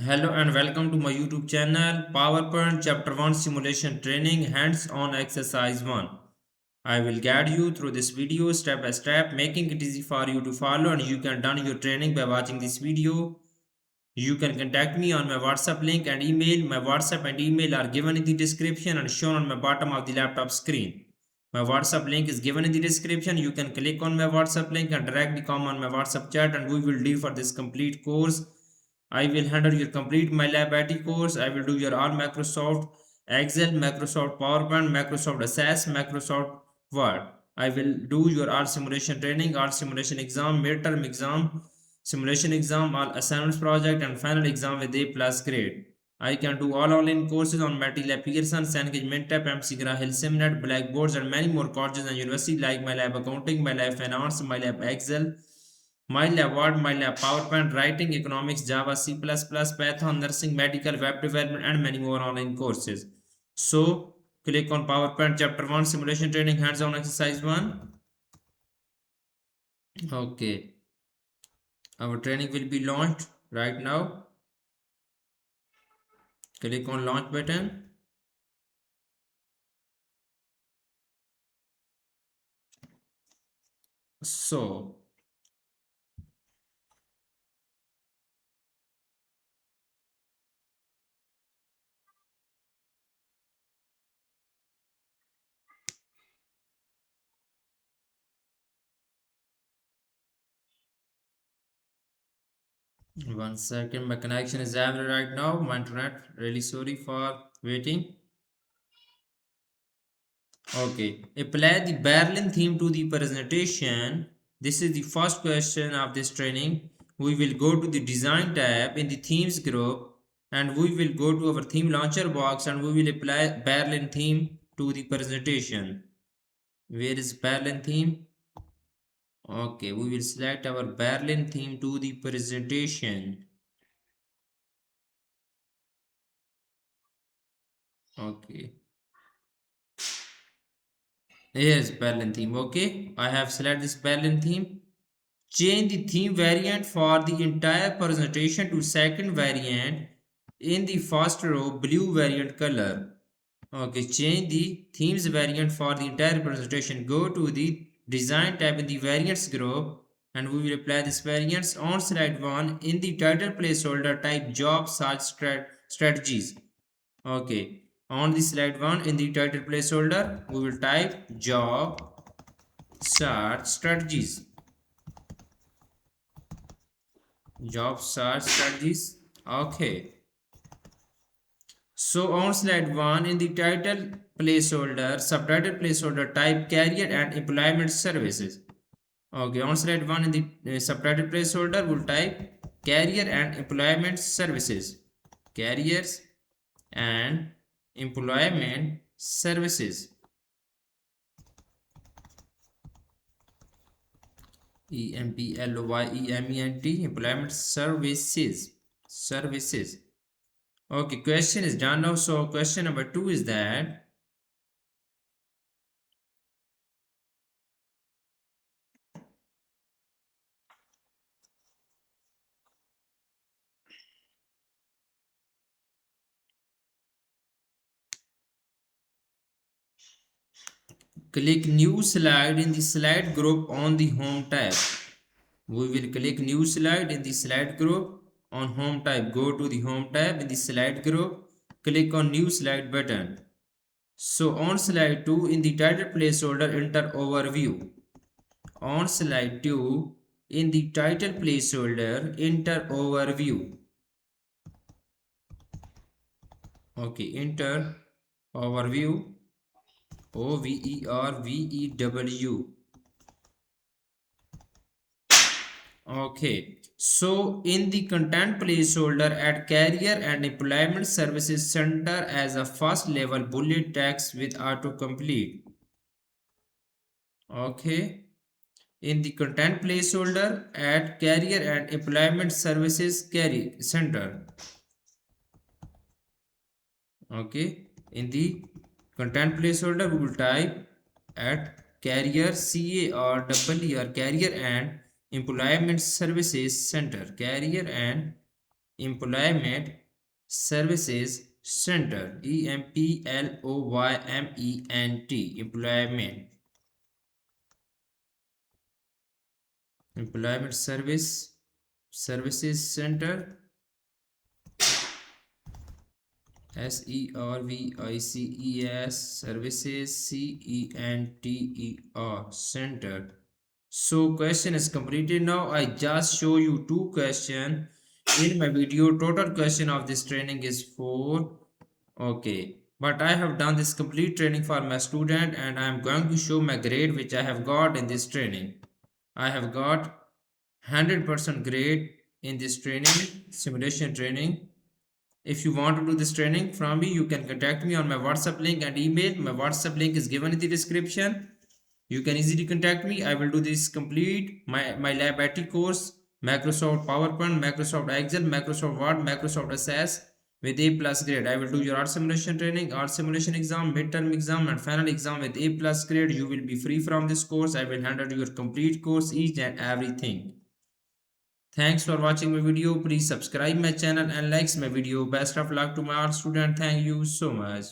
Hello and welcome to my YouTube channel PowerPoint Chapter 1 Simulation Training Hands-on Exercise 1. I will guide you through this video step by step, making it easy for you to follow, and you can done your training by watching this video. You can contact me on my WhatsApp link and email. My WhatsApp and email are given in the description and shown on my bottom of the laptop screen. My WhatsApp link is given in the description. You can click on my WhatsApp link and directly come on my WhatsApp chat, and we will deal for this complete course. I will handle your complete MyLab IT course. I will do your all Microsoft Excel, Microsoft PowerPoint, Microsoft Access, Microsoft Word. I will do your all simulation training, all simulation exam, midterm exam, simulation exam, all assignments project, and final exam with A plus grade. I can do all online courses on MATLAB Pearson, Cengage Mintap, MCGRA, Hill Simnet, Blackboards, and many more courses and university like MyLab Accounting, MyLab Finance, MyLab Excel, MyLab Word, MyLab PowerPoint, Writing, Economics, Java, C++, Python, Nursing, Medical, Web Development, and many more online courses. So, click on PowerPoint Chapter 1 Simulation Training Hands-on Exercise 1. Okay, our training will be launched right now. Click on Launch button. So, 1 second, my connection is having right now. My internet, really sorry for waiting. Okay, apply the Berlin theme to the presentation. This is the first question of this training. We will go to the design tab in the themes group and we will go to our theme launcher box and we will apply Berlin theme to the presentation. Where is Berlin theme? Okay, we will select our Berlin theme to the presentation. Okay, here's Berlin theme. Okay, I have selected this Berlin theme. Change the theme variant for the entire presentation to second variant in the first row blue variant color. Okay, change the themes variant for the entire presentation. Go to the design tab in the variants group and we will apply this variants on slide 1 in the title placeholder type job search strategies. Okay, on the slide 1 in the title placeholder we will type job search strategies. Job search strategies. Okay, so on slide 1 in the title placeholder subtitle placeholder type career and employment services. Okay, on slide 1 in the subtitle placeholder we'll type career and employment services. Careers and employment services. EMPLOYEMENT employment services. Services. Okay, question is done now. So question number 2 is that click new slide in the slide group on the home tab. We will click new slide in the slide group on home tab. Go to the home tab in the slide group. Click on new slide button. So on slide 2 in the title placeholder enter overview. On slide 2 in the title placeholder enter overview. Okay, enter overview. OVERVEW. Okay, so in the content placeholder add career and employment services center as a first level bullet text with autocomplete. Okay, in the content placeholder add career and employment services carry center. Okay, in the content placeholder we will type at career CAREE or career and employment services center. Career and Employment Services Center. Employment. Employment Services Center. Services Center. So question is completed now. I just show you two question in my video. Total question of this training is 4. Okay. But I have done this complete training for my student and I am going to show my grade which I have got in this training. I have got 100% grade in this training, simulation training. If you want to do this training from me, you can contact me on my WhatsApp link and email. My WhatsApp link is given in the description. You can easily contact me. I will do this complete my lab IT course, Microsoft PowerPoint, Microsoft Excel, Microsoft Word, Microsoft Access with A plus grade. I will do your art simulation training, art simulation exam, midterm exam, and final exam with A plus grade. You will be free from this course. I will handle your complete course, each and everything. Thanks for watching my video. Please subscribe my channel and likes my video. Best of luck to my art student. Thank you so much.